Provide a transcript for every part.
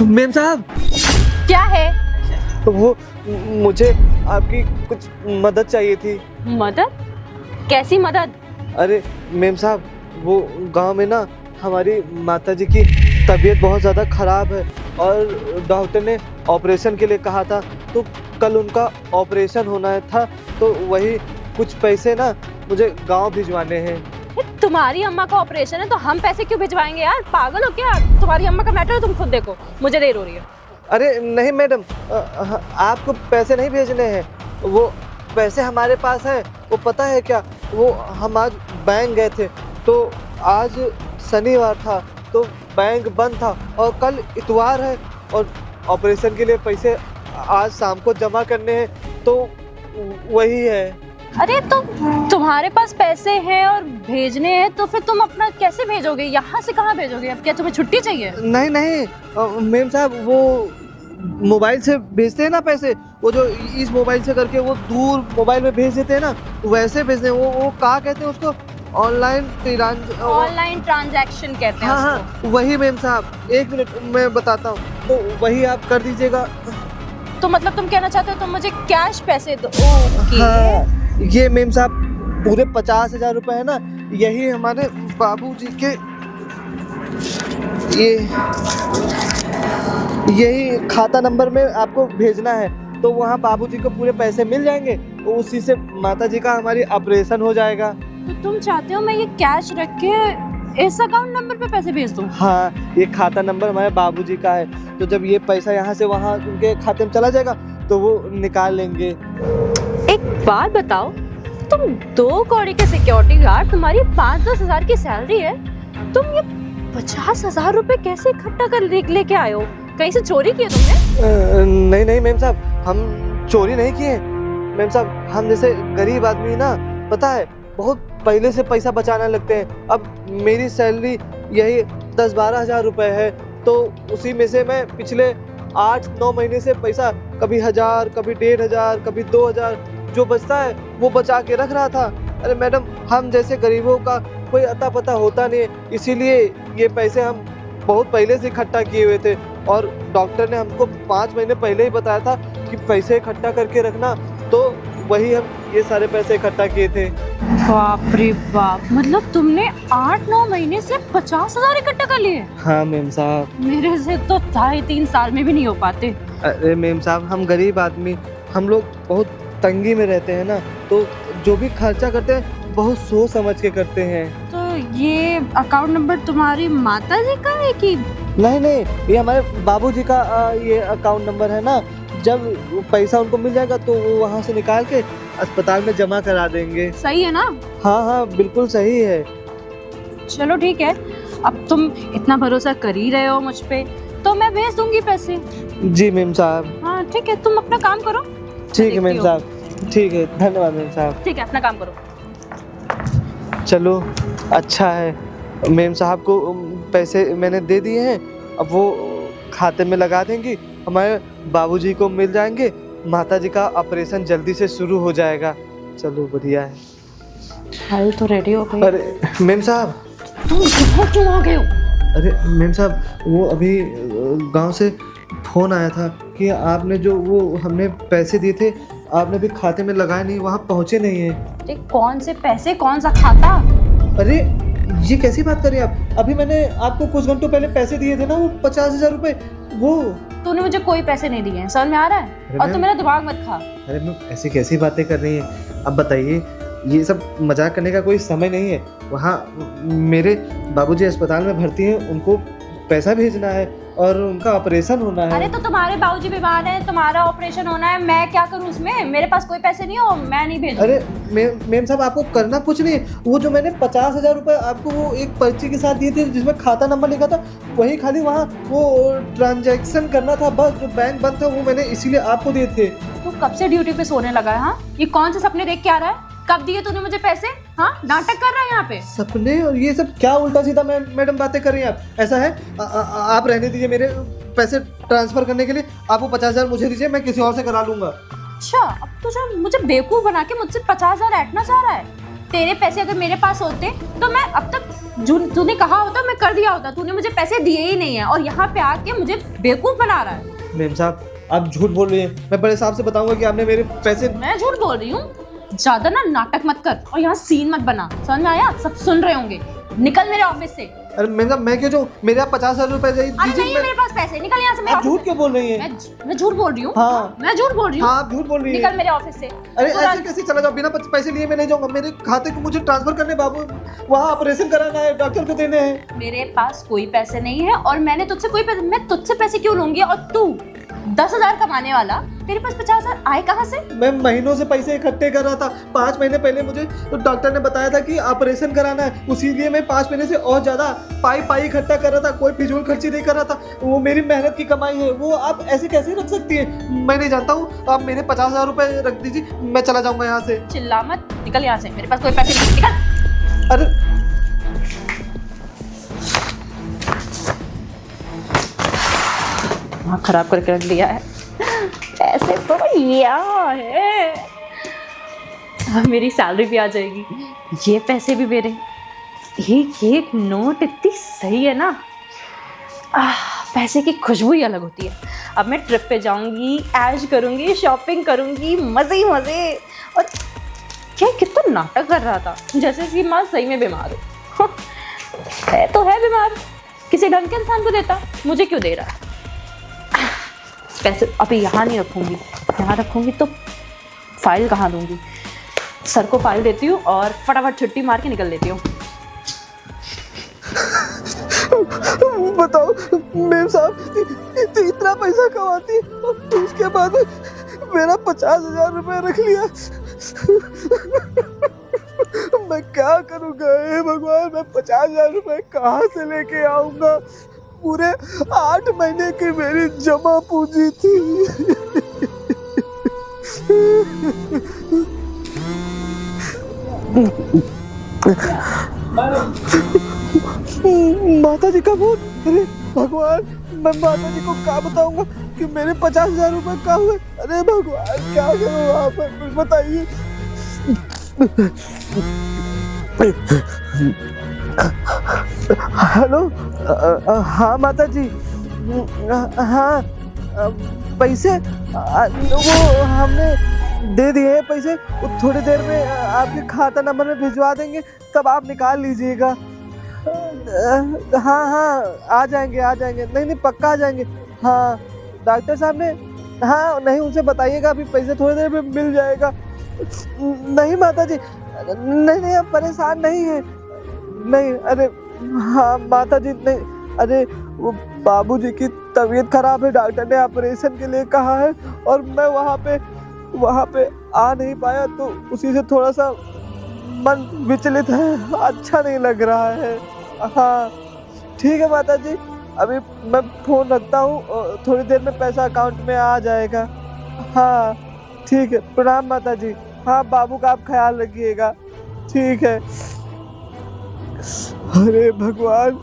Ma'am साहब, क्या है? वो मुझे आपकी कुछ मदद चाहिए थी। मदद? कैसी मदद? अरे मेम साहब, वो गांव में ना हमारी माताजी की तबीयत बहुत ज़्यादा ख़राब है और डॉक्टर ने ऑपरेशन के लिए कहा था, तो कल उनका ऑपरेशन होना था, तो वही कुछ पैसे ना मुझे गांव भिजवाने हैं। तुम्हारी अम्मा का ऑपरेशन है तो हम पैसे क्यों भिजवाएंगे यार? पागल हो क्या? तुम्हारी अम्मा का मैटर है, तुम खुद देखो। मुझे देर हो रही है। अरे नहीं मैडम, आपको पैसे नहीं भेजने हैं, वो पैसे हमारे पास हैं। वो पता है क्या, वो हम आज बैंक गए थे, तो आज शनिवार था तो बैंक बंद था और कल इतवार है और ऑपरेशन के लिए पैसे आज शाम को जमा करने हैं, तो वही है। अरे तो तुम्हारे पास पैसे हैं और भेजने हैं, तो फिर तुम अपना कैसे भेजोगे? यहाँ से कहाँ भेजोगे? अब क्या तुम्हें छुट्टी चाहिए? नहीं नहीं मेम साहब, वो मोबाइल से भेजते हैं ना पैसे, वो जो इस मोबाइल से करके वो दूर मोबाइल में भेज देते हैं ना, वैसे भेजते हैं। वो क्या कहते हैं उसको? ऑनलाइन ट्रांजैक्शन कहते हैं हाँ उसको। हाँ, वही मेम साहब। 1 मिनट मैं बताता हूँ, तो वही आप कर दीजिएगा। तो मतलब तुम कहना चाहते हो तुम मुझे कैश पैसे दो? ओके। हाँ, ये मेम साहब पूरे 50,000 रुपए है ना, यही हमारे बाबूजी के, यही खाता नंबर में आपको भेजना है, तो वहाँ बाबूजी को पूरे पैसे मिल जाएंगे, तो उसी से माताजी का हमारी ऑपरेशन हो जाएगा। तो तुम चाहते हो मैं ये कैश रख के इस अकाउंट नंबर पे पैसे भेज दूं? हाँ, ये खाता नंबर हमारे बाबूजी का है, तो जब ये पैसा यहाँ से वहाँ उनके खाते में चला जाएगा तो वो निकाल लेंगे। एक बात बताओ, तुम 2 कौड़ी के सिक्योरिटी गार्ड, तुम्हारी 5-10 हजार की सैलरी है, तुम ये 50,000 रुपए कैसे इकट्ठा कर लेके आए हो? कहीं से चोरी किए तुमने? नहीं नहीं मेम साहब, हम चोरी नहीं किए। मेम साहब, हम जैसे गरीब आदमी ना, पता है, बहुत पहले से पैसा बचाने लगते हैं। अब मेरी सैलरी यही 10-12 हजार रुपए है, तो उसी में से मैं पिछले 8-9 महीने से पैसा कभी 1000, कभी 1500, कभी 2000 जो बचता है वो बचा के रख रहा था। अरे मैडम, हम जैसे गरीबों का कोई अता पता होता नहीं है, इसीलिए ये पैसे हम बहुत पहले से इकट्ठा किए हुए थे और डॉक्टर ने हमको 5 महीने पहले ही बताया था कि पैसे इकट्ठा करके रखना, तो वही हम ये सारे पैसे इकट्ठा किए थे। बाप रे बाप, मतलब तुमने 8-9 महीने से 50,000 इकट्ठा कर लिए? हाँ मेम साहब। मेरे से तो 2.5-3 साल में भी नहीं हो पाते। अरे मेम साहब, हम गरीब आदमी, हम लोग बहुत तंगी में रहते हैं ना, तो जो भी खर्चा करते हैं बहुत सोच समझ के करते हैं। तो ये अकाउंट नंबर तुम्हारी माताजी का है कि? नहीं नहीं, ये हमारे बाबूजी का ये अकाउंट नंबर है ना। जब पैसा उनको मिल जाएगा तो वो वहाँ से निकाल के अस्पताल में जमा करा देंगे। सही है ना? हाँ हाँ, बिल्कुल सही है। चलो ठीक है, अब तुम इतना भरोसा कर ही रहे हो मुझ पे, तो मैं भेज दूंगी पैसे। जी मेम साहब। हाँ ठीक है, तुम अपना काम करो। ठीक है मेम साहब, ठीक है, धन्यवाद मेम साहब। ठीक है, अपना काम करो। चलो अच्छा है, मेम साहब को पैसे मैंने दे दिए हैं, अब वो खाते में लगा देंगी, हमारे बाबूजी को मिल जाएंगे, माताजी का ऑपरेशन जल्दी से शुरू हो जाएगा। चलो बढ़िया है। फाइल तो रेडी हो गई। अरे मेम साहब, तुम यहाँ क्यों आ गए हो? अरे मेम साहब, वो अभी गांव से फ़ोन आया था कि आपने जो वो हमने पैसे दिए थे, आपने भी खाते में लगाए नहीं, वहाँ पहुँचे नहीं हैं। अरे कौन से पैसे, कौन सा खाता? अरे ये कैसी बात कर रही हैं आप? अभी मैंने आपको कुछ घंटों पहले पैसे दिए थे ना, वो 50,000 रुपए, वो। तूने मुझे कोई पैसे नहीं दिए हैं, समझ में आ रहा है? और तू मेरा दिमाग मत खा। अरे मैम, ऐसी कैसी बातें कर रही हैं? अब बताइए, ये सब मजाक करने का कोई समय नहीं है। वहाँ मेरे बाबूजी अस्पताल में भर्ती हैं, उनको पैसा भेजना है और उनका ऑपरेशन होना है। अरे तो तुम्हारे बाबूजी बीमार हैं, तुम्हारा ऑपरेशन होना है, मैं क्या करूं उसमें? मेरे पास कोई पैसे नहीं हो, मैं नहीं भेजूंगी। अरे मेम साहब, आपको करना कुछ नहीं, वो जो मैंने 50,000 रुपए आपको वो एक पर्ची के साथ दिए थे जिसमें खाता नंबर लिखा था, वही खाली वहाँ वो ट्रांजैक्शन करना था, बस। जो बैंक बंद था वो मैंने इसीलिए आपको दिए थे। तू कब से ड्यूटी पे सोने लगा है? हाँ, ये कौन से सपने देख के आ रहा है? कब दिए तूने मुझे पैसे? हाँ, नाटक कर रहा है यहाँ पे। सपने और ये सब क्या उल्टा सीधा मैडम बातें कर रही हैं आप? ऐसा है, आप रहने दीजिए, मेरे पैसे ट्रांसफर करने के लिए आप वो 50,000 मुझे दीजिए, मैं किसी और से करा लूंगा। अच्छा, अब तो जो मुझे बेवकूफ बना के मुझसे 50,000 ऐंठना चाह रहा है। तेरे पैसे अगर मेरे पास होते तो मैं अब तक जो तूने कहा होता मैं कर दिया होता। तूने मुझे पैसे दिए ही नहीं है और यहाँ पे आके मुझे बेवकूफ बना रहा है। मेम साहब आप झूठ बोल रही हैं। मैं बड़े साहब से बताऊंगा कि आपने मेरे पैसे। मैं झूठ बोल रही हूँ? ज्यादा ना नाटक मत कर और यहाँ सीन मत बना, समझ में आया? सब सुन रहे होंगे। निकल मेरे ऑफिस से। अरे मेम साहब मैं क्यों जाऊँ? मेरे आप 50,000 रुपए अरे नहीं है मेरे पास पैसे, निकल यहाँ से मेरे आप झूठ क्यों बोल रही हैं? मैं झूठ बोल रही हूँ? हाँ मैं झूठ बोल रही हूँ? हाँ आप झूठ बोल रही हैं। निकल मेरे ऑफिस से। अरे ऐसे कैसे चला जाओ? बिना पैसे लिए मैं नहीं जाऊंगा। मेरे खाते को मुझे ट्रांसफर करने बाबू, वहाँ ऑपरेशन कराना है, डॉक्टर को देने हैं। मेरे पास कोई पैसे नहीं है और मैंने तुझसे कोई पैसे, मैं तुझसे पैसे क्यों लूंगी? और तू 10,000 कमाने वाला, तेरे पास 50,000 आए कहाँ से? मैं महीनों से पैसे इकट्ठे कर रहा था। 5 महीने पहले मुझे तो डॉक्टर ने बताया था कि ऑपरेशन कराना है, उसी लिए मैं 5 महीने से और ज्यादा पाई इकट्ठा कर रहा था। कोई फिजूल खर्ची नहीं कर रहा था। वो मेरी मेहनत की कमाई है, वो आप ऐसे कैसे रख सकती है? मैं नहीं जानता हूँ। आप मेरे 50,000 रुपए रख दीजिए, मैं चला जाऊंगा यहाँ से। चिल्ला मत, निकल यहाँ से। मेरे पास कोई पैसे नहीं, निकल। अरे हाँ, खराब करके रख दिया है। पैसे तो यहाँ है। अब मेरी सैलरी भी आ जाएगी, ये पैसे भी मेरे। एक एक नोट इतनी सही है ना। पैसे की खुशबू ही अलग होती है। अब मैं ट्रिप पे जाऊंगी, ऐश करूंगी, शॉपिंग करूंगी, मजे ही मजे। और क्या कितना नाटक कर रहा था, जैसे इसकी माँ सही में बीमार हो। है तो है बीमार, किसी ढंग के इंसान को देता, मुझे क्यों दे रहा है? पैसे अभी यहाँ नहीं रखूंगी, यहाँ रखूंगी तो फाइल कहाँ दूंगी? सर को फाइल देती हूँ और फटाफट छुट्टी मार के निकल लेती हूँ। बताओ मेम साहब, इतना पैसा कमाती है, उसके बाद मेरा 50,000 रुपए रख लिया। मैं क्या करूँगा? हे भगवान, मैं 50,000 रुपए कहाँ से लेके आऊँगा? पूरे 8 महीने की मेरी जमा पूंजी थी। माता जी का फोन। अरे भगवान, मैं माता जी को क्या बताऊंगा कि मेरे 50,000 रुपए कहाँ हुए? अरे भगवान, क्या करूँ? आप कुछ बताइए। हेलो, हाँ माता जी। हाँ पैसे वो हमने दे दिए हैं पैसे। वो थोड़ी देर में आपके खाता नंबर में भिजवा देंगे, तब आप निकाल लीजिएगा। हाँ हाँ आ जाएंगे। नहीं पक्का आ जाएंगे। हाँ डॉक्टर साहब ने, हाँ नहीं उनसे बताइएगा अभी पैसे थोड़ी देर में मिल जाएगा। नहीं माता जी, नहीं आप परेशान नहीं है। नहीं अरे हाँ माता जी, नहीं अरे वो बाबूजी की तबीयत खराब है, डॉक्टर ने ऑपरेशन के लिए कहा है और मैं वहाँ पे आ नहीं पाया, तो उसी से थोड़ा सा मन विचलित है, अच्छा नहीं लग रहा है। हाँ ठीक है माता जी, अभी मैं फ़ोन रखता हूँ, थोड़ी देर में पैसा अकाउंट में आ जाएगा। हाँ ठीक है, प्रणाम माता जी। हाँ बाबू का आप ख्याल रखिएगा। ठीक है। अरे भगवान,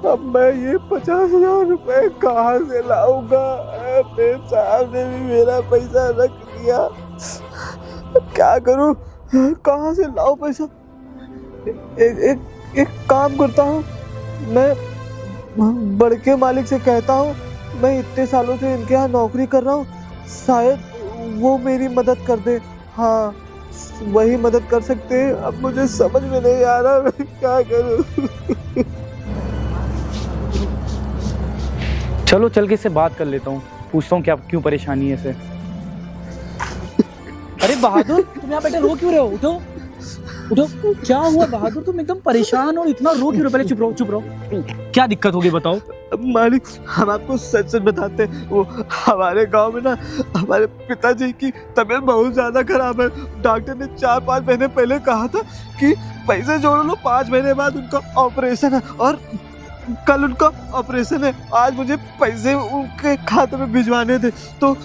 अब मैं ये 50,000 रुपए कहाँ से लाऊंगा? मेरे साहब ने भी मेरा पैसा रख लिया, अब क्या करूँ? कहाँ से लाऊं पैसा? एक काम करता हूँ, मैं बड़के मालिक से कहता हूँ, मैं इतने सालों से इनके यहाँ नौकरी कर रहा हूँ, शायद वो मेरी मदद कर दे। हाँ वही मदद कर सकते हैं। अब मुझे समझ में नहीं आ रहा मैं क्या करूं। चलो चल के इससे बात कर लेता हूँ, पूछता हूँ क्या क्यों परेशानी है इसे। अरे बहादुर, तुम यहाँ बैठे रो क्यों रहे हो? उठो उठो, क्या हुआ बहादुर? तुम एकदम परेशान हो, इतना रो क्यों रहे? पहले चुप रहो, क्या दिक्कत होगी बताओ। मालिक हम आपको सच सच बताते हैं, वो हमारे गांव में ना हमारे पिताजी की तबीयत बहुत ज़्यादा खराब है। डॉक्टर ने 4-5 महीने पहले कहा था कि पैसे जोड़ लो, 5 महीने बाद उनका ऑपरेशन है और कल उनका ऑपरेशन है। आज मुझे पैसे उनके खाते में भिजवाने थे, तो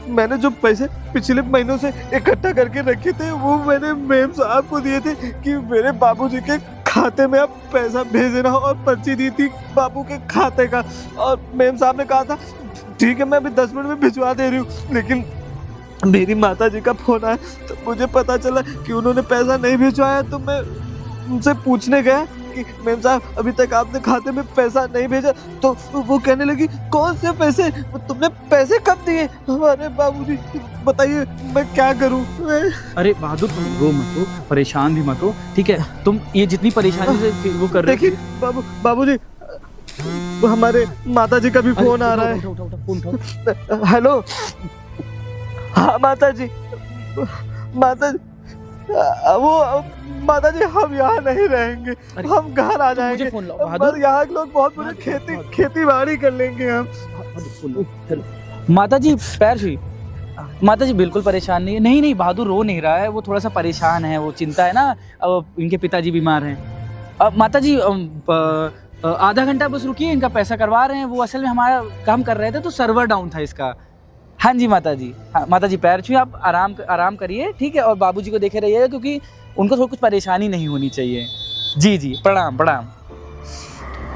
मैंने जो पैसे पिछले महीनों से इकट्ठा करके रखे थे वो मैंने मेम साहब को दिए थे कि मेरे बाबूजी के खाते में आप पैसा भेज देना, और पर्ची दी थी बाबू के खाते का। और मेम साहब ने कहा था ठीक है मैं अभी 10 मिनट में भिजवा दे रही हूँ, लेकिन मेरी माता जी का फोन आया तो मुझे पता चला कि उन्होंने पैसा नहीं भिजवाया। तो मैं उनसे पूछने गया कि मेम साहब अभी तक आपने खाते में पैसा नहीं भेजा, तो वो कहने लगी कौन से पैसे, तुमने पैसे कब दिए? अरे बाबूजी बताइए मैं क्या करूं? अरे बहादुर तुम रो मत हो, परेशान भी मत हो, ठीक है? तुम ये जितनी परेशानी से वो कर रहे हो, देखिए बाबूजी हमारे माताजी का भी फोन आ रहा है। उठाओ, फोन उठाओ। हेलो, हाँ माताजी, वो माताजी हम यहाँ नहीं रहेंगे, हम घर आ जाएंगे। मुझे फोन लाओ बहादुर। पर यहाँ के लोग बहुत बुरे खेती बाड़ी कर लेंगे हम। माता जी पैर छुई। माता जी बिल्कुल परेशान नहीं है। नहीं बहादुर रो नहीं रहा है, वो थोड़ा सा परेशान है, वो चिंता है ना, अब इनके पिताजी बीमार हैं। माता जी आधा घंटा बस रुकिए, इनका पैसा करवा रहे हैं। वो असल में हमारा काम कर रहे थे तो सर्वर डाउन था इसका। हाँ जी माता जी, हाँ माता जी पैर छुए, आप आराम करिए, ठीक है? और बाबूजी को देखे रहिएगा क्योंकि उनको थोड़ा कुछ परेशानी नहीं होनी चाहिए। जी प्रणाम।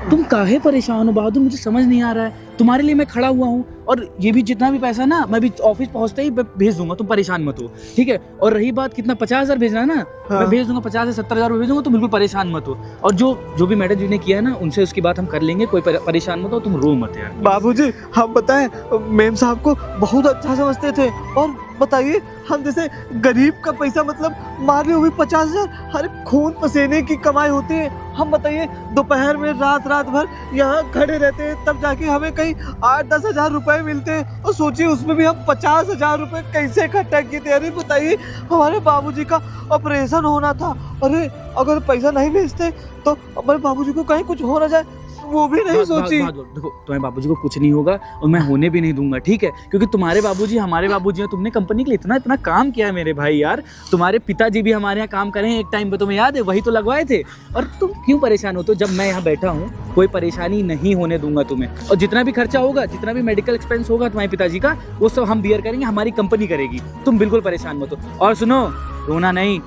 तुम काहे परेशान हो बहादुर, मुझे समझ नहीं आ रहा है। तुम्हारे लिए मैं खड़ा हुआ हूँ, और ये भी जितना भी पैसा ना मैं भी ऑफिस पहुँचते ही भेज दूंगा, तुम परेशान मत हो, ठीक है? और रही बात कितना 50,000 भेजना है ना, हाँ। मैं भेज दूंगा, 50 से 70,000 भेजूंगा, तुम बिल्कुल परेशान मत हो। और जो भी मैडम जी ने किया है ना, उनसे उसकी बात हम कर लेंगे, कोई परेशान मत हो, तुम रो मत यार। बाबूजी हम बताएं, मेम साहब को बहुत अच्छा समझते थे, और बताइए हम जैसे गरीब का पैसा मतलब मारे हुए 50,000, हर खून पसीने की कमाई होती है। हम बताइए दोपहर में रात भर यहाँ खड़े रहते हैं, तब जाके हमें कहीं 8-10 हजार रुपए मिलते हैं, और सोचिए उसमें भी हम 50,000 रुपए कैसे इकट्ठा किए थे। अरे बताइए हमारे बाबूजी का ऑपरेशन होना था, अरे अगर पैसा नहीं भेजते तो हमारे बाबूजी को कहीं कुछ हो ना जाए, वो भी नहीं सोची। देखो तुम्हारे बाबूजी को कुछ नहीं होगा, और मैं होने भी नहीं दूंगा, ठीक है? क्योंकि तुम्हारे बाबूजी हमारे बाबूजी हैं, तुमने कंपनी के लिए इतना काम किया है मेरे भाई यार। तुम्हारे पिताजी भी हमारे यहाँ काम करे हैं एक टाइम पे, तुम्हें याद है? वही तो लगवाए थे। और तुम क्यों परेशान हो? तो जब मैं यहाँ बैठा हूँ, कोई परेशानी नहीं होने दूंगा तुम्हें, और जितना भी खर्चा होगा, जितना भी मेडिकल एक्सपेंस होगा तुम्हारे पिताजी का, वो सब हम बियर करेंगे, हमारी कंपनी करेगी। तुम बिल्कुल परेशान मत हो। और सुनो, रोना नहीं,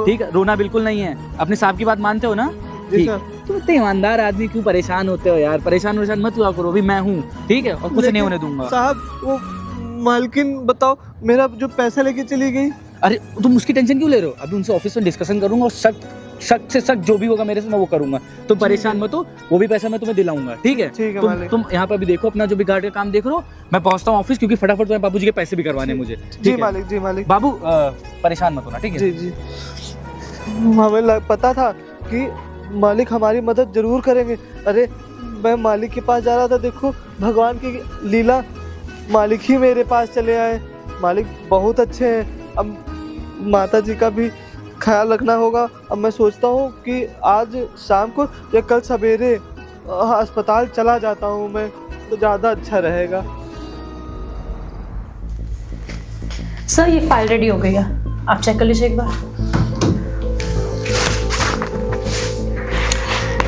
ठीक है? रोना बिल्कुल नहीं है। अपने साहब की बात मानते हो ना? ठीक। तुम इतने ईमानदार आदमी क्यों परेशान होते हो यार? परेशान मत हुआ करो, अभी मैं हूँ, ठीक है? और कुछ नहीं होने दूंगा। साहब वो मालकिन बताओ, मेरा जो पैसा लेके चली गई। अरे तुम उसकी टेंशन क्यों ले रहे हो? अभी उनसे ऑफिस में डिस्कशन करूंगा, और सख्त से सख्त जो भी होगा मेरे से मैं वो करूंगा। तुम परेशान मत हो, वो भी पैसा मैं तुम्हें दिलाऊंगा, ठीक है? तुम यहाँ पे भी देखो, अपना जो भी गार्ड का काम देख लो, मैं पहुंचता हूँ ऑफिस, क्योंकि फटाफट तुम्हारे बाबूजी के पैसे भी करवाने मुझे। जी मालिक। बाबू परेशान मत होना, ठीक है? जी। हमें पता था कि मालिक हमारी मदद जरूर करेंगे। अरे मैं मालिक के पास जा रहा था, देखो भगवान की लीला, मालिक ही मेरे पास चले आए। मालिक बहुत अच्छे हैं। अब माता जी का भी ख्याल रखना होगा। अब मैं सोचता हूँ कि आज शाम को या कल सवेरे अस्पताल चला जाता हूँ मैं, तो ज़्यादा अच्छा रहेगा। सर ये फाइल रेडी हो गई है, आप चेक कर लीजिए एक बार।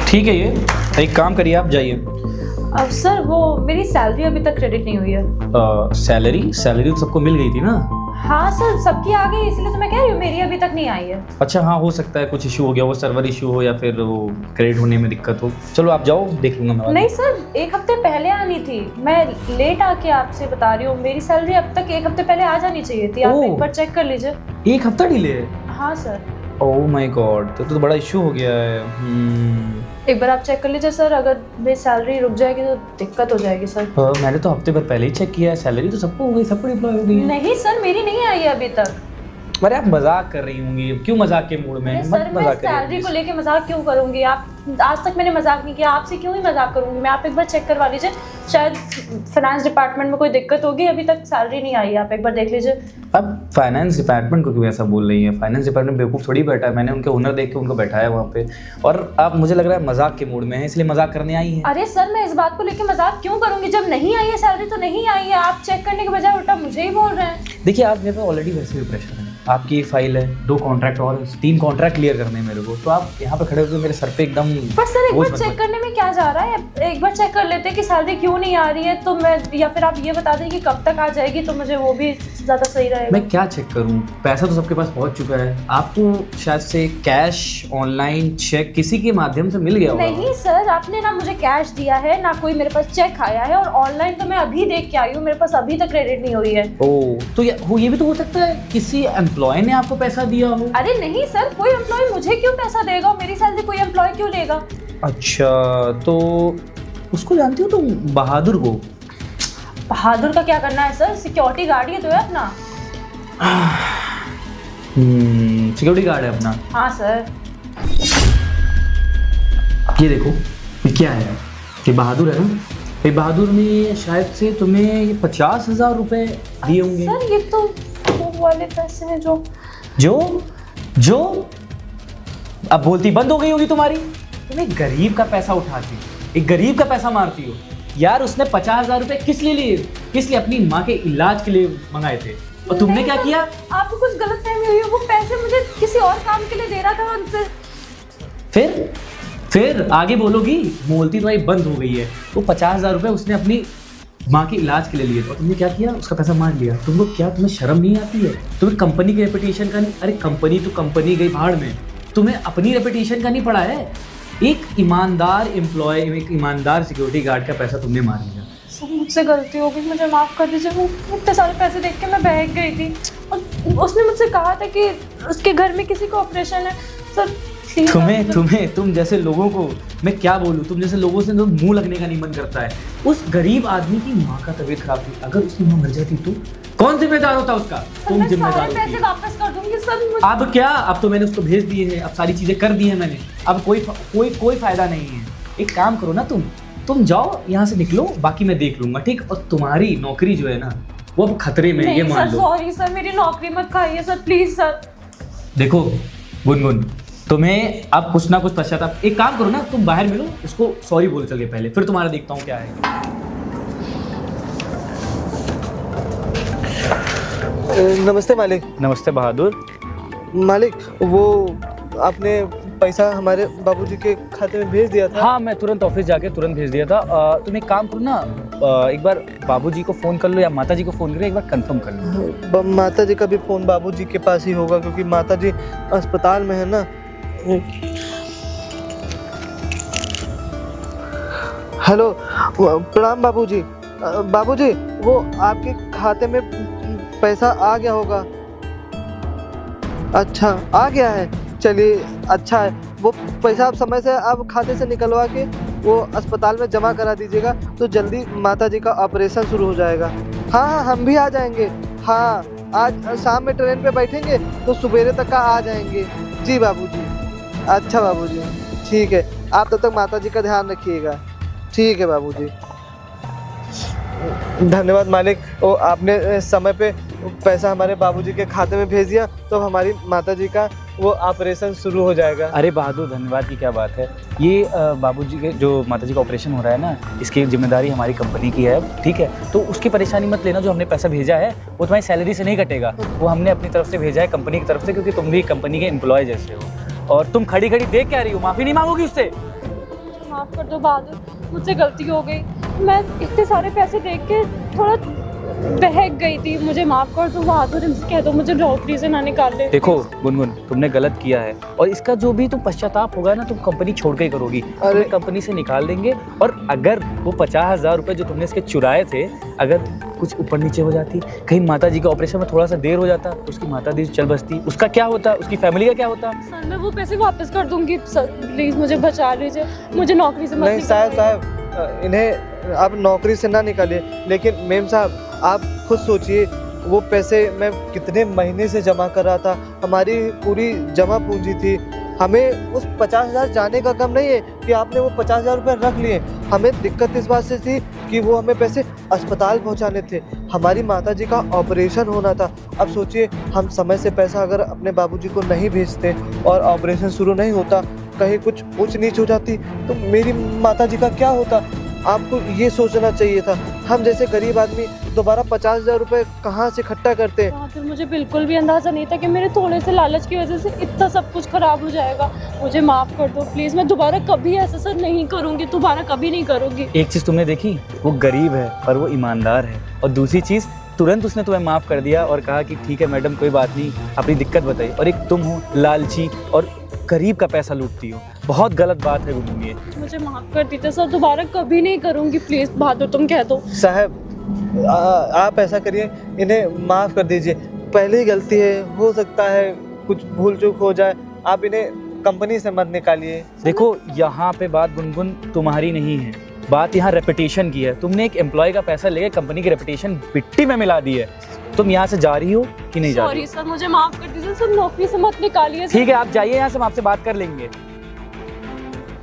ठीक है, ये एक काम करिए, आप जाइए। अब सर वो मेरी सैलरी अभी तक क्रेडिट नहीं हुई है। सैलरी तो सबको मिल गई थी ना? हाँ सर, सबकी आ गई, इसलिए तो मैं कह रही हूँ मेरी अभी तक नहीं आई है। अच्छा हाँ, हो सकता है कुछ इशू हो गया, वो सर्वर इशू हो या फिर वो क्रेडिट होने में दिक्कत हो। चलो आप जाओ, देख लूंगा मैं। नहीं सर, 1 हफ्ते पहले आनी थी, मैं लेट आके आपसे बता रही हूँ। मेरी सैलरी अब तक 1 हफ्ते पहले आ जानी चाहिए थी। आप एक बार चेक कर लीजिए। 1 हफ्ता डिले है? हाँ सर। ओह माय गॉड, तो बड़ा इशू हो गया है। एक बार आप चेक कर लीजिए सर, अगर मेरी सैलरी रुक जाएगी तो दिक्कत हो जाएगी सर। मैंने तो हफ्ते भर पहले ही चेक किया है, सैलरी तो सबको हो गई, सबको डिप्लॉय हो गई। नहीं सर, मेरी नहीं आई है अभी तक। अरे आप मजाक कर रही होंगी, क्यों मजाक के मूड में? सर मैं सैलरी को लेके मजाक क्यों करूंगी? आप आज तक मैंने मजाक नहीं किया, आपसे क्यों ही मजाक करूंगी मैं? आप एक बार चेक करवा लीजिए, शायद फाइनेंस डिपार्टमेंट में कोई दिक्कत होगी, अभी तक सैलरी नहीं आई है, आप एक बार देख लीजिए। अब फाइनेंस डिपार्टमेंट को क्यों ऐसा बोल रही है? फाइनेंस डिपार्टमेंट बेवकूफ़ थोड़ी बैठा है, मैंने उनके हुनर देख के उनको बैठाया वहाँ पे, और आप मुझे लग रहा है मजाक के मूड में है, इसलिए मजाक करने आई है। अरे सर मैं इस बात को लेके मजाक क्यों करूंगी? जब नहीं आई है सैलरी तो नहीं आई है, आप चेक करने के बजाय उल्टा मुझे ही बोल रहे हैं। देखिए आज मेरे पास ऑलरेडी वैसे भी प्रेशर है, आपकी एक फाइल है, 2 कॉन्ट्रैक्ट और 3 कॉन्ट्रैक्ट क्लियर करने हैं मेरे को, तो आप यहाँ पे खड़े होकर मेरे सर पे एकदम। पर सर एक बार चेक करने में क्या जा रहा है? एक बार चेक कर लेते कि सैलरी क्यों नहीं आ रही है, तो मैं, या फिर आप ये बता दें कि कब तक आ जाएगी, तो मुझे वो भी ज़्यादा सही रहेगा। मैं क्या चेक करूं? पैसा तो सबके पास पहुंच चुका है। आपको शायद से कैश, ऑनलाइन, चेक किसी के माध्यम से मिल गया होगा। नहीं सर, आपने ना मुझे कैश दिया है, ना कोई मेरे पास चेक आया है, और ऑनलाइन तो मैं अभी देख के आई हूँ, मेरे पास अभी तक क्रेडिट नहीं हुई है। ओह, तो ये भी तो हो सकता है किसी एम्प्लॉय ने आपको पैसा दिया हो। अरे नहीं सर, कोई एम्प्लॉय मुझे क्यों पैसा देगा? मेरी सैलरी कोई एम्प्लॉय क्यों लेगा? अच्छा, तो उसको जानती हो तुम, बहादुर को? बहादुर का क्या करना है सर? सिक्योरिटी गार्ड ही तो है अपना। सिक्योरिटी गार्ड है अपना? हाँ सर। ये देखो, ये क्या है? ये बहादुर है ना? ये बहादुर ने शायद से तुम्हें ये 50,000 रुपए दिए होंगे। सर ये तो वो वाले पैसे हैं जो जो अब बोलती बंद हो गई होगी तुम्हारी। तुम एक गरीब का पैसा उठाती हो, एक गरीब का पैसा मारती हो। यार उसने 50,000 रुपए किस लिए लिए? किस लिए? अपनी माँ के इलाज के लिए मंगाए थे। और तुमने क्या किया? आपको कुछ गलतफहमी हुई है, वो पैसे मुझे किसी और काम के लिए दे रहा था उनसे। फिर आगे बोलोगी? बोलती तुम्हारी बंद हो गई है। वो 50,000 रुपए उसने अपनी माँ के इलाज के लिए लिए थे और तुमने क्या किया? उसका पैसा मार लिया। तुम्हें शर्म नहीं आती है? तुम्हें कंपनी की रेपुटेशन का नहीं? अरे कंपनी तो कंपनी गई भाड़ में, तुम्हें अपनी रेपुटेशन का नहीं पड़ा है? एक ईमानदार एम्प्लॉय, एक ईमानदार सिक्योरिटी गार्ड का पैसा तुमने मार लिया। सर मुझसे गलती हो गई, मुझे माफ़ कर दीजिए। वो इतने सारे पैसे देख के मैं बहक गई थी, और उसने मुझसे कहा था कि उसके घर में किसी को ऑपरेशन है। सर तुम जैसे लोगों को मैं क्या बोलूं? तुम जैसे लोगों से तो मुंह लगने का नहीं मन करता है। उस गरीब आदमी की माँ का तबीयत खराब थी, अगर उसकी माँ मर जाती तो कौन जिम्मेदार होता उसका? तुम जिम्मेदार होती। पैसे वापस कर दूंगी सर। अब क्या? अब तो मैंने उसको भेज दिए हैं, अब सारी चीजें कर दी हैं मैंने। अब कोई फायदा नहीं है। एक काम करो ना, तुम जाओ यहाँ से, निकलो, बाकी मैं देख लूंगा, ठीक? और तुम्हारी नौकरी जो है ना, वो अब खतरे में, ये मान लो। सॉरी सर, मेरी नौकरी मत खाइए सर, प्लीज सर। देखो गुनगुन, तुम्हें अब कुछ ना कुछ पश्चाताप। एक काम करो ना, तुम बाहर मिलो, उसको सॉरी बोल चल के पहले, फिर तुम्हारा देखता हूँ क्या है। नमस्ते मालिक। नमस्ते बहादुर। मालिक, वो आपने पैसा हमारे बाबूजी के खाते में भेज दिया था। हाँ, मैं तुरंत ऑफिस जाके तुरंत भेज दिया था। तुम एक काम करो ना, एक बार बाबूजी को फ़ोन कर लो या माताजी को फ़ोन करो, एक बार कंफर्म कर लो। माताजी का भी फ़ोन बाबूजी के पास ही होगा, क्योंकि माताजी अस्पताल में है ना। हेलो, प्रणाम बाबूजी। बाबूजी, वो आपके खाते में पैसा आ गया होगा। अच्छा, आ गया है, चलिए अच्छा है। वो पैसा आप समय से आप खाते से निकलवा के वो अस्पताल में जमा करा दीजिएगा, तो जल्दी माताजी का ऑपरेशन शुरू हो जाएगा। हाँ हाँ, हम भी आ जाएंगे। हाँ, आज शाम में ट्रेन पे बैठेंगे तो सवेरे तक का आ जाएंगे। जी बाबूजी। अच्छा बाबूजी, ठीक है, आप तब तक माताजी का ध्यान रखिएगा। ठीक है बाबूजी। धन्यवाद मालिक, वो आपने समय पे पैसा हमारे बाबूजी के खाते में भेज दिया, तो हमारी माताजी का वो ऑपरेशन शुरू हो जाएगा। अरे बहादुर, धन्यवाद की क्या बात है। ये बाबूजी के जो माताजी का ऑपरेशन हो रहा है ना, इसकी जिम्मेदारी हमारी कंपनी की है, ठीक है? तो उसकी परेशानी मत लेना। जो हमने पैसा भेजा है वो तुम्हारी सैलरी से नहीं कटेगा, वो हमने अपनी तरफ से भेजा है, कंपनी की तरफ से, क्योंकि तुम भी कंपनी के एम्प्लॉय जैसे हो। और तुम खड़ी खड़ी देख क्या रही हो? माफ़ी नहीं मांगोगी उससे? माफ़ कर दो बहादुर, मुझसे गलती हो गई। मैं इतने सारे पैसे देख के थोड़ा बहक गई थी, मुझे माफ़ कर दो बहादुर। इनसे कह दो मुझे नौकरी से ना निकाल दे। देखो गुनगुन, तुमने गलत किया है, और इसका जो भी तुम पश्चाताप होगा ना, तुम कंपनी छोड़ के ही करोगी। तुम्हें कंपनी से निकाल देंगे, और अगर वो 50,000 रुपये जो तुमने इसके चुराए थे, अगर कुछ ऊपर नीचे हो जाती, कहीं माताजी के ऑपरेशन में थोड़ा सा देर हो जाता, उसकी माताजी चल बसती, उसका क्या होता? उसकी फैमिली का क्या होता? सर मैं वो पैसे वापस कर दूंगी सर, प्लीज़ मुझे बचा लीजिए, मुझे नौकरी से मत नहीं साहब, इन्हें आप नौकरी से ना निकालिए। लेकिन मेम साहब, आप खुद सोचिए, वो पैसे मैं कितने महीने से जमा कर रहा था, हमारी पूरी जमा पूंजी थी। हमें उस 50,000 जाने का गम नहीं है कि आपने वो 50,000 रुपये रख लिए। हमें दिक्कत इस बात से थी कि वो हमें पैसे अस्पताल पहुंचाने थे, हमारी माताजी का ऑपरेशन होना था। अब सोचिए, हम समय से पैसा अगर अपने बाबूजी को नहीं भेजते और ऑपरेशन शुरू नहीं होता, कहीं कुछ ऊंच नीच हो जाती, तो मेरी माताजी का क्या होता? आपको ये सोचना चाहिए था। हम जैसे गरीब आदमी दोबारा 50,000 रुपये कहाँ से इकट्ठा करते हैं? फिर मुझे बिल्कुल भी अंदाज़ा नहीं था कि मेरे थोड़े से लालच की वजह से इतना सब कुछ ख़राब हो जाएगा। मुझे माफ़ कर दो प्लीज़, मैं दोबारा कभी ऐसा सर नहीं करूँगी, दोबारा कभी नहीं करूँगी। एक चीज़ तुमने देखी, वो गरीब है पर वो ईमानदार है। और दूसरी चीज़, तुरंत उसने तुम्हें माफ़ कर दिया और कहा कि ठीक है मैडम कोई बात नहीं, अपनी दिक्कत बताइए। और एक तुम हो लालची और गरीब का पैसा लूटती हो, बहुत गलत बात है गुनगुन ये। मुझे माफ कर दीजिए सर, दोबारा कभी नहीं करूंगी, प्लीज बहादुर तुम कह दो। साहब आप ऐसा करिए, इन्हें माफ़ कर दीजिए, पहली ही गलती है, हो सकता है कुछ भूल चूक हो जाए, आप इन्हें कंपनी से मत निकालिए। देखो यहाँ पे बात गुनगुन तुम्हारी नहीं है, बात यहाँ रेपुटेशन की है। तुमने एक एम्प्लॉय का पैसा लेके कंपनी की रेपुटेशन मिट्टी में मिला दी है। तुम यहाँ से जा रही हो कि नहीं जा रही सॉरी सर, मुझे माफ कर दीजिए सर, नौकरी से मत निकालिए सर। ठीक है आप जाइए यहाँ से, हम आपसे बात कर लेंगे।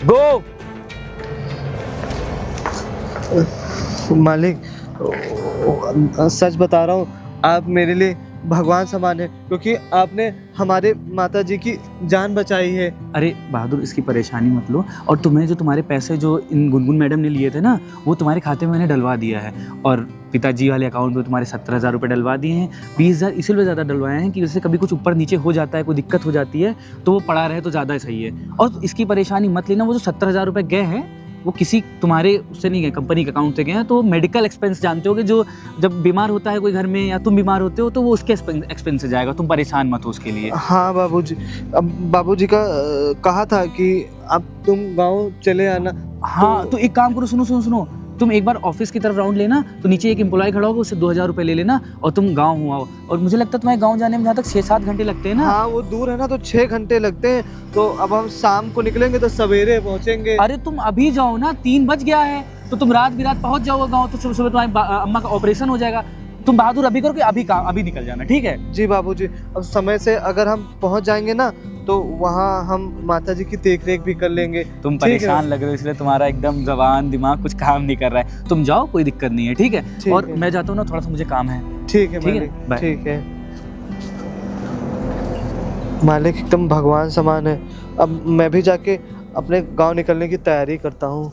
गो। मालिक सच बता रहा हूँ, आप मेरे लिए भगवान समान है, क्योंकि आपने हमारे माता जी की जान बचाई है। अरे बहादुर इसकी परेशानी मत लो, और तुम्हें जो तुम्हारे पैसे जो इन गुनगुन मैडम ने लिए थे ना, वो तुम्हारे खाते में मैंने डलवा दिया है। और पिताजी वाले अकाउंट में तुम्हारे 17,000 रुपये डलवा दिए हैं। 20,000 इसलिए ज़्यादा डलवाए हैं कि जैसे कभी कुछ ऊपर नीचे हो जाता है, कोई दिक्कत हो जाती है तो वो पड़ा रहे तो ज़्यादा सही है। और इसकी परेशानी मत लेना, वो जो 17,000 रुपये गए हैं वो किसी तुम्हारे उससे नहीं गए, कंपनी के अकाउंट से गए हैं। तो मेडिकल एक्सपेंस जानते हो कि जो जब बीमार होता है कोई घर में या तुम बीमार होते हो तो वो उसके एक्सपेंस से जाएगा, तुम परेशान मत हो उसके लिए। हाँ बाबूजी, अब बाबूजी का कहा था कि अब तुम गांव चले आना। हाँ तो एक काम करो, सुनो सुनो सुनो, तुम एक बार ऑफिस की तरफ राउंड लेना, तो नीचे एक एम्प्लॉय खड़ा होगा, उससे 2,000 रुपये ले लेना और तुम गाँव हुआ। और मुझे लगता है तुम्हारे गाँव जाने में जहाँ तक 6-7 घंटे लगते हैं ना। हाँ वो दूर है ना, तो 6 घंटे लगते हैं। तो अब हम शाम को निकलेंगे तो सवेरे पहुंचेंगे। अरे तुम अभी जाओ ना, 3 बज गया है, तो तुम रात बिरात पहुंच जाओगे गाँव, तो सुबह सुबह तुम्हारी अम्मा का ऑपरेशन हो जाएगा। तुम बहादुर अभी करो कि अभी निकल जाना, ठीक है? जी बाबूजी, अब समय से अगर हम पहुंच जाएंगे ना तो वहाँ हम माता जी की देख रेख भी कर लेंगे। तुम ठीक है। परेशान लग रहे हो इसलिए तुम्हारा एकदम जबान दिमाग कुछ काम नहीं कर रहा है। तुम जाओ, कोई दिक्कत नहीं है, ठीक है? ठीक और है। मैं जाता हूँ ना, थोड़ा सा मुझे काम है। ठीक है ठीक है, मालिक, बाय। ठीक है। मालिक एकदम भगवान समान है। अब मैं भी जाके अपने गांव निकलने की तैयारी करता हूँ।